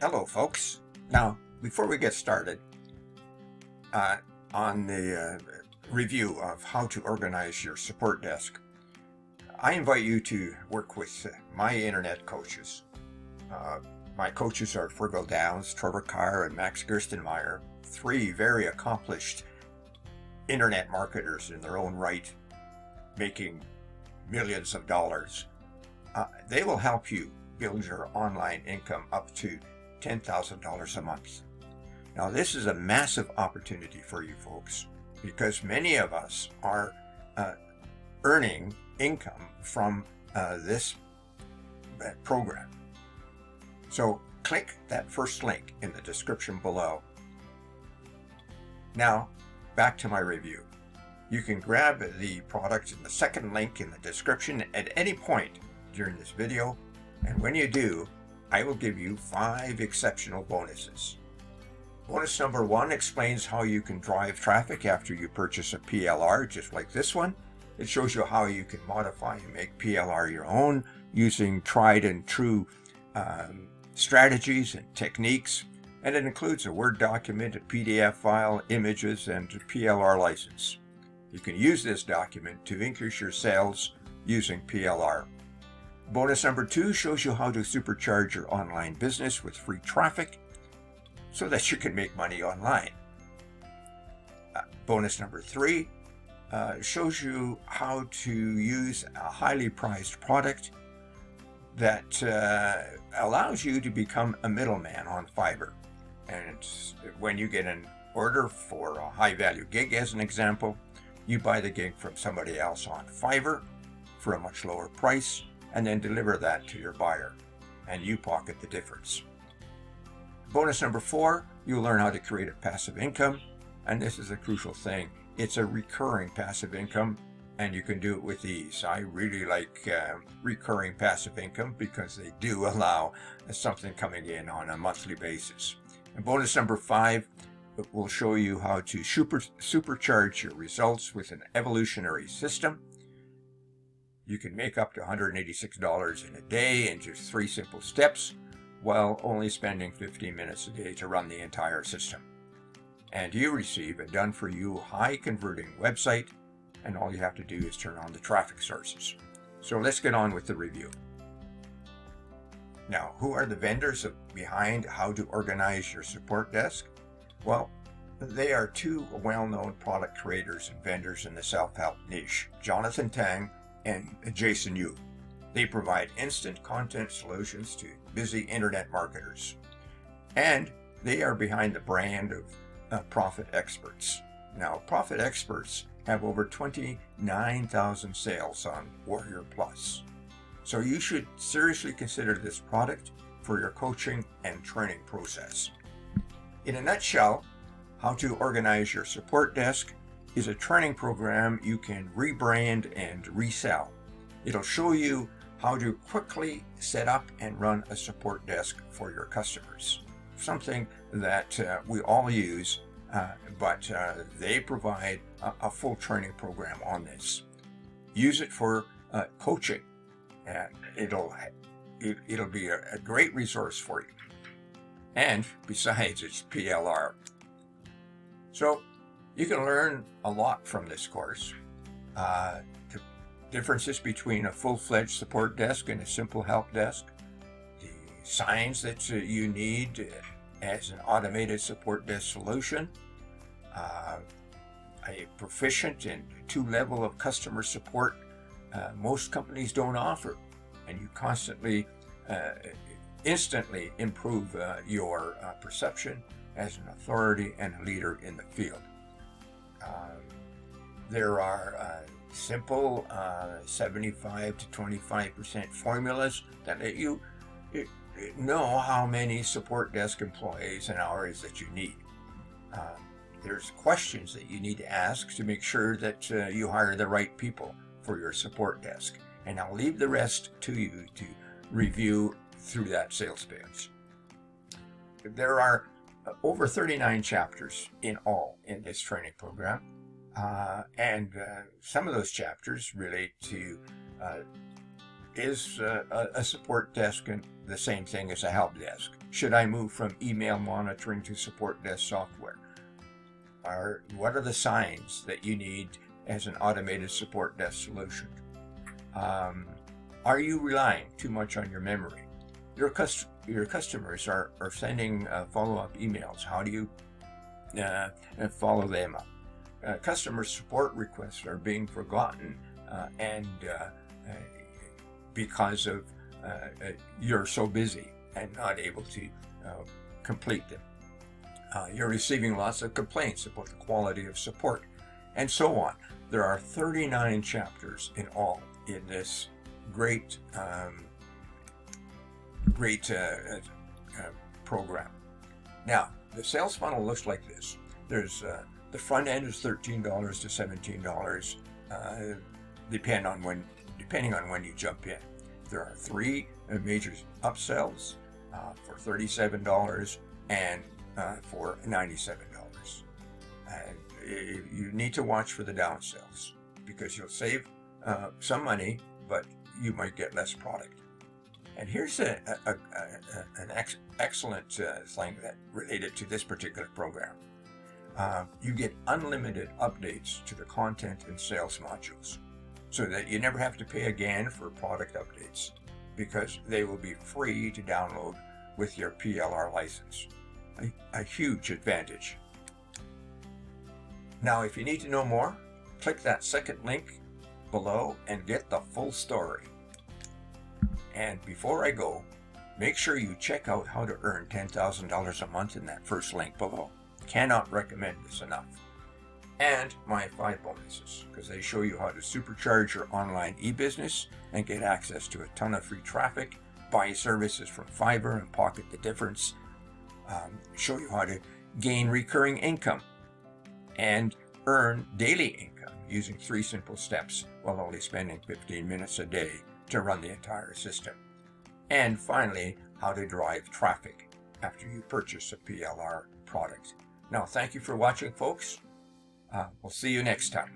Hello, folks. Now, before we get started on the review of how to organize your support desk, I invite you to work with my internet coaches. My coaches are Fergal Downs, Trevor Carr, and Max Gerstenmaier, three very accomplished internet marketers in their own right, making millions of dollars. They will help you build your online income up to $10,000 a month. Now, this is a massive opportunity for you folks because many of us are earning income from this program. So click that first link in the description below. Now, back to my review. You can grab the product in the second link in the description at any point during this video, and when you do, I will give you 5 exceptional bonuses. Bonus number 1 explains how you can drive traffic after you purchase a PLR, just like this one. It shows you how you can modify and make PLR your own using tried and true strategies and techniques, and it includes a Word document, a PDF file, images, and a PLR license. You can use this document to increase your sales using PLR. Bonus number 2 shows you how to supercharge your online business with free traffic so that you can make money online. Bonus number 3 shows you how to use a highly priced product that allows you to become a middleman on Fiverr. And when you get an order for a high value gig, as an example, you buy the gig from somebody else on Fiverr for a much lower price, and then deliver that to your buyer, and you pocket the difference. Bonus number 4, you'll learn how to create a passive income, and this is a crucial thing. It's a recurring passive income, and you can do it with ease. I really like recurring passive income because they do allow something coming in on a monthly basis. And bonus number 5 will show you how to supercharge your results with an evolutionary system. You can make up to $186 in a day in just 3 simple steps while only spending 15 minutes a day to run the entire system. And you receive a done-for-you high-converting website, and all you have to do is turn on the traffic sources. So let's get on with the review. Now, who are the vendors behind how to organize your support desk? Well, they are 2 well-known product creators and vendors in the self-help niche, Jonathan Tang and Jason Yu. They provide instant content solutions to busy internet marketers. And they are behind the brand of Profit Experts. Now, Profit Experts have over 29,000 sales on Warrior Plus. So you should seriously consider this product for your coaching and training process. In a nutshell, how to organize your support desk is a training program you can rebrand and resell. It'll show you how to quickly set up and run a support desk for your customers. Something that we all use, but they provide a full training program on this. Use it for coaching, and it'll be a great resource for you. And besides, it's PLR. So you can learn a lot from this course. The differences between a full-fledged support desk and a simple help desk, the signs that you need as an automated support desk solution, a proficient and 2 level of customer support most companies don't offer, and you constantly, instantly improve your perception as an authority and a leader in the field. There are simple 75 to 25% formulas that let you know how many support desk employees and hours that you need. There's questions that you need to ask to make sure that you hire the right people for your support desk. And I'll leave the rest to you to review through that sales pitch. There are over 39 chapters in all in this training program. And some of those chapters relate to is a support desk and the same thing as a help desk. Should I move from email monitoring to support desk software? What are the signs that you need as an automated support desk solution? Are you relying too much on your memory? Your customers are sending follow-up emails. How do you follow them up? Customer support requests are being forgotten and because of you're so busy and not able to complete them. You're receiving lots of complaints about the quality of support, and so on. There are 39 chapters in all in this great program. Now, the sales funnel looks like this. There's the front end is $13 to $17, depending on when you jump in. There are 3 major upsells for $37 and for $97. You need to watch for the downsells because you'll save some money, but you might get less product. And here's an excellent thing that related to this particular program. You get unlimited updates to the content and sales modules so that you never have to pay again for product updates because they will be free to download with your PLR license. A huge advantage. Now, if you need to know more, click that second link below and get the full story. And before I go, make sure you check out how to earn $10,000 a month in that first link below. Cannot recommend this enough. And my 5 bonuses, because they show you how to supercharge your online e-business and get access to a ton of free traffic, buy services from Fiverr and pocket the difference, show you how to gain recurring income and earn daily income using 3 simple steps while only spending 15 minutes a day to run the entire system. And finally, how to drive traffic after you purchase a PLR product. Now, thank you for watching, folks. We'll see you next time.